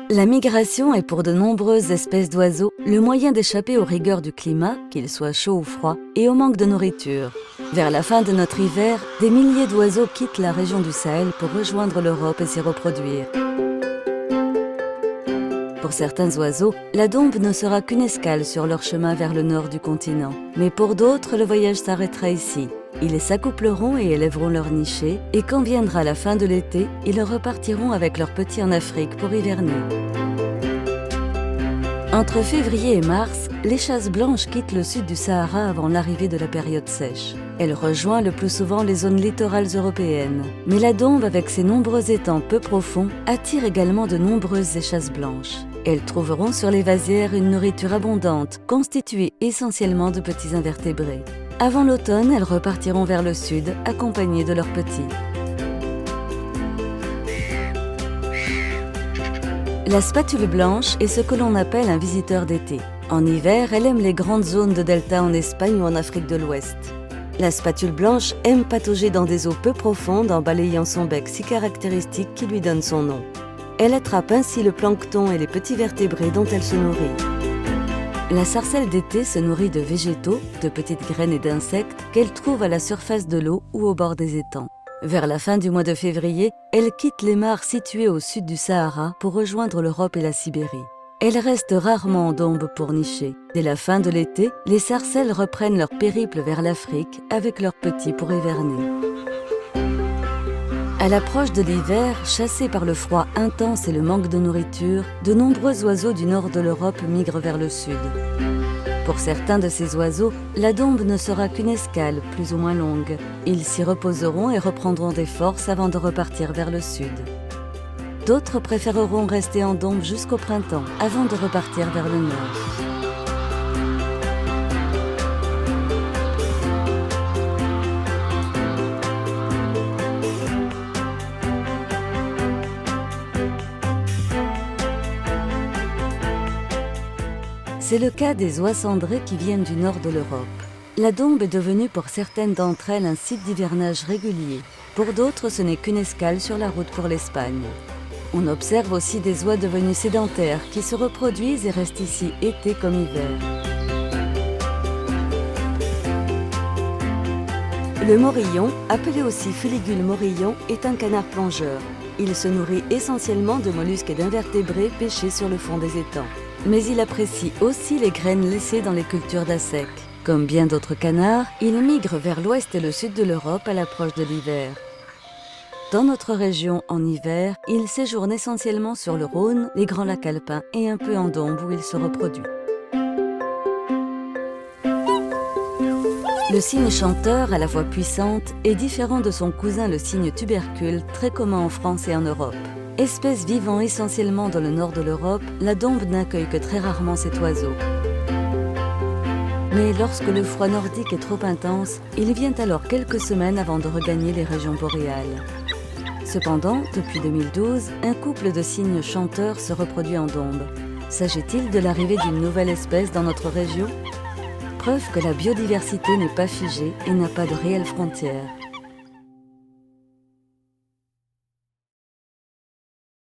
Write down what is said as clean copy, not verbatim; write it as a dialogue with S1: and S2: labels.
S1: La migration est pour de nombreuses espèces d'oiseaux le moyen d'échapper aux rigueurs du climat, qu'il soit chaud ou froid, et au manque de nourriture. Vers la fin de notre hiver, des milliers d'oiseaux quittent la région du Sahel pour rejoindre l'Europe et s'y reproduire. Pour certains oiseaux, la Dombe ne sera qu'une escale sur leur chemin vers le nord du continent. Mais pour d'autres, le voyage s'arrêtera ici. Ils s'accoupleront et élèveront leur nichée, et quand viendra la fin de l'été, ils repartiront avec leurs petits en Afrique pour hiverner. Entre février et mars, l'échasse blanche quitte le sud du Sahara avant l'arrivée de la période sèche. Elle rejoint le plus souvent les zones littorales européennes. Mais la Dombe, avec ses nombreux étangs peu profonds, attire également de nombreuses échasses blanches. Elles trouveront sur les vasières une nourriture abondante, constituée essentiellement de petits invertébrés. Avant l'automne, elles repartiront vers le sud, accompagnées de leurs petits. La spatule blanche est ce que l'on appelle un visiteur d'été. En hiver, elle aime les grandes zones de delta en Espagne ou en Afrique de l'Ouest. La spatule blanche aime patauger dans des eaux peu profondes en balayant son bec si caractéristique qui lui donne son nom. Elle attrape ainsi le plancton et les petits vertébrés dont elle se nourrit. La sarcelle d'été se nourrit de végétaux, de petites graines et d'insectes qu'elle trouve à la surface de l'eau ou au bord des étangs. Vers la fin du mois de février, elle quitte les mares situées au sud du Sahara pour rejoindre l'Europe et la Sibérie. Elle reste rarement en Dombe pour nicher. Dès la fin de l'été, les sarcelles reprennent leur périple vers l'Afrique avec leurs petits pour hiverner. À l'approche de l'hiver, chassés par le froid intense et le manque de nourriture, de nombreux oiseaux du nord de l'Europe migrent vers le sud. Pour certains de ces oiseaux, la Dombe ne sera qu'une escale, plus ou moins longue. Ils s'y reposeront et reprendront des forces avant de repartir vers le sud. D'autres préféreront rester en Dombe jusqu'au printemps, avant de repartir vers le nord. C'est le cas des oies cendrées qui viennent du nord de l'Europe. La Dombe est devenue pour certaines d'entre elles un site d'hivernage régulier. Pour d'autres, ce n'est qu'une escale sur la route pour l'Espagne. On observe aussi des oies devenues sédentaires qui se reproduisent et restent ici été comme hiver. Le morillon, appelé aussi fuligule morillon, est un canard plongeur. Il se nourrit essentiellement de mollusques et d'invertébrés pêchés sur le fond des étangs. Mais il apprécie aussi les graines laissées dans les cultures d'assec. Comme bien d'autres canards, il migre vers l'ouest et le sud de l'Europe à l'approche de l'hiver. Dans notre région, en hiver, il séjourne essentiellement sur le Rhône, les grands lacs alpins et un peu en Dombe où il se reproduit. Le cygne chanteur, à la voix puissante, est différent de son cousin le cygne tubercule, très commun en France et en Europe. Espèce vivant essentiellement dans le nord de l'Europe, la Dombe n'accueille que très rarement cet oiseau. Mais lorsque le froid nordique est trop intense, il vient alors quelques semaines avant de regagner les régions boréales. Cependant, depuis 2012, un couple de cygnes chanteurs se reproduit en Dombe. S'agit-il de l'arrivée d'une nouvelle espèce dans notre région ? Preuve que la biodiversité n'est pas figée et n'a pas de réelles frontières.